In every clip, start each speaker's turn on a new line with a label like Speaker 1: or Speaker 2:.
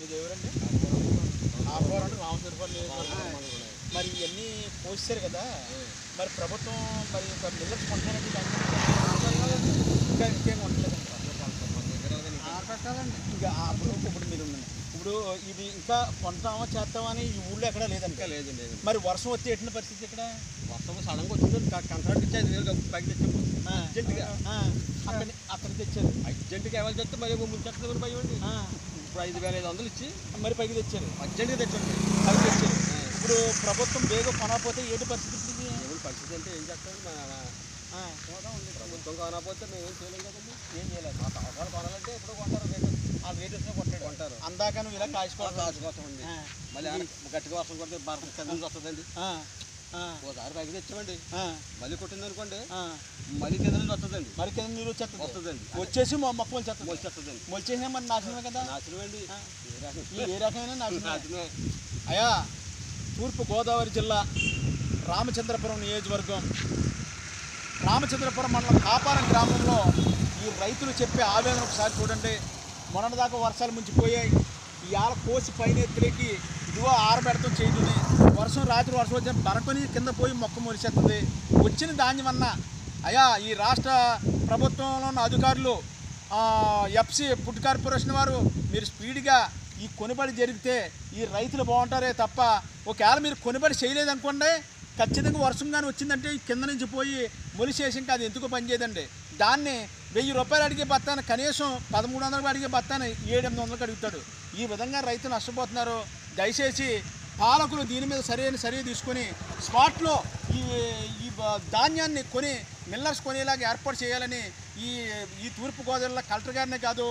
Speaker 1: మీది ఎవరండి? ఆపోరం అంటే రామచంద్రపురం నియోజకవర్గం. మరి ఇవన్నీ పోసారు కదా, మరి ప్రభుత్వం మరి ఇంకా మిల్లర్స్ కొంటారండి? ఇంకా ఇంకేం కొనలేదండి. ఇంకా ఇప్పుడు మీరు ఇప్పుడు ఇది ఇంకా కొంటామా చేస్తామా అని ఈ ఊళ్ళో ఎక్కడా లేదండి.
Speaker 2: లేదండి.
Speaker 1: మరి వర్షం వచ్చి ఎట్టిన పరిస్థితి ఇక్కడ?
Speaker 2: వర్షం సడన్గా వచ్చింది, కంట్రాక్ట్ ఇచ్చి 5,000 పైకి తెచ్చాము అర్జెంటుగా.
Speaker 1: అక్కడ తెచ్చారు
Speaker 2: అర్జెంటుగా ఎవరు చెప్తే మరి ముంచేస్తుంది భయం అండి. ఇప్పుడు 5,500 ఇచ్చి
Speaker 1: మరి పైకి తెచ్చారు,
Speaker 2: అర్జెంటుగా తెచ్చండి.
Speaker 1: పైకి తెచ్చారు. ఇప్పుడు ప్రభుత్వం బేగ కొనకపోతే ఏంటి పరిస్థితి?
Speaker 2: ఏమైనా పరిస్థితి అంటే ఏం చేస్తాం, ప్రభుత్వం కొనకపోతే మేము ఏం చేయలేం కదండి.
Speaker 1: ఏం చేయలేదు.
Speaker 2: మా తోటలు కొనాలంటే ఎప్పుడో కొంటారు, రేటు
Speaker 1: ఆ రేట్ వచ్చినా కొంటారు. అందాక నువ్వు ఇలా
Speaker 2: కాసుకోవచ్చండి. మళ్ళీ గట్టిగా వర్షం కొడితే కింద వస్తుందండి. ఓసారి పైకి తెచ్చామండి, మళ్ళీ కొట్టింది అనుకోండి, మళ్ళీ కింద నుంచి వస్తుందండి.
Speaker 1: మరి కింద నీరు
Speaker 2: వస్తుందండి.
Speaker 1: వచ్చేసి మొక్క మొలిచేస్తుంది.
Speaker 2: మొలిచేస్తుందండి.
Speaker 1: మొలిచేసినా మరి నాశనమే కదా.
Speaker 2: నాశనం అండి,
Speaker 1: ఏ రకమైన
Speaker 2: నాశనమే.
Speaker 1: అయ్యా, తూర్పుగోదావరి జిల్లా రామచంద్రపురం నియోజకవర్గం రామచంద్రపురం మండలం కాపారం గ్రామంలో ఈ రైతులు చెప్పే ఆవేదన ఒకసారి చూడండి. మొన్నటిదాకా వర్షాలు ముంచిపోయాయి, ఇవాళ కోసి పైన ఎత్తులకి ఇదిగో ఆరబెడతాం చేయదుని వర్షం రాత్రి వర్షం వచ్చిన బరకొని కింద పోయి మొక్క మొలిచేస్తుంది. వచ్చిన ధాన్యం అన్న అయ్యా, ఈ రాష్ట్ర ప్రభుత్వంలో ఉన్న అధికారులు ఎఫ్సి ఫుడ్ కార్పొరేషన్ వారు మీరు స్పీడ్గా ఈ కొనుబడి జరిగితే ఈ రైతులు బాగుంటారే తప్ప, ఒకవేళ మీరు కొనుబడి చేయలేదనుకోండి, ఖచ్చితంగా వర్షం కానీ వచ్చిందంటే ఈ కింద నుంచి పోయి మొలిసేసి ఇంకా అది ఎందుకు పనిచేయదండి. దాన్ని 1000 రూపాయలు అడిగే బత్తాను కనీసం 1300 అడిగే బత్తాను 700-800 అడుగుతాడు. ఈ విధంగా రైతులు నష్టపోతున్నారు. దయచేసి పాలకులు దీని మీద సరైన చర్య తీసుకొని స్పాట్లో ఈ ధాన్యాన్ని కొని మిల్లర్స్ కొనేలాగా ఏర్పాటు చేయాలని ఈ తూర్పుగోదావరిలో కలెక్టర్ గారినే కాదు,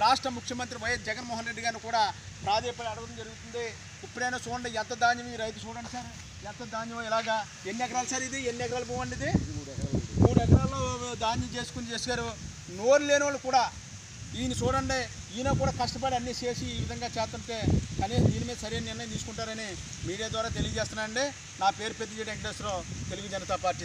Speaker 1: రాష్ట్ర ముఖ్యమంత్రి వైఎస్ జగన్మోహన్ రెడ్డి గారిని కూడా ప్రాధాన్యపడి అడగడం జరుగుతుంది. ఇప్పుడైనా చూడండి ఎంత ధాన్యం ఈ రైతు చూడండి సార్, ఎంత ధాన్యం ఇలాగా. ఎన్ని ఎకరాలు సార్ ఇది? ఎన్ని ఎకరాలు పోవండి ఇది? 3 ఎకరాల్లో ధాన్యం చేశారు. నోరు లేని వాళ్ళు కూడా ఈయన చూడండి, ఈయన కూడా కష్టపడి అన్నీ చేసి ఈ విధంగా చేస్తుంటే కనీసం దీని మీద సరైన నిర్ణయం తీసుకుంటారని మీడియా ద్వారా తెలియజేస్తున్నానండి. నా పేరు పెద్దిరెడ్డి వెంకటేశ్వరరావు, తెలుగు జనతా పార్టీ.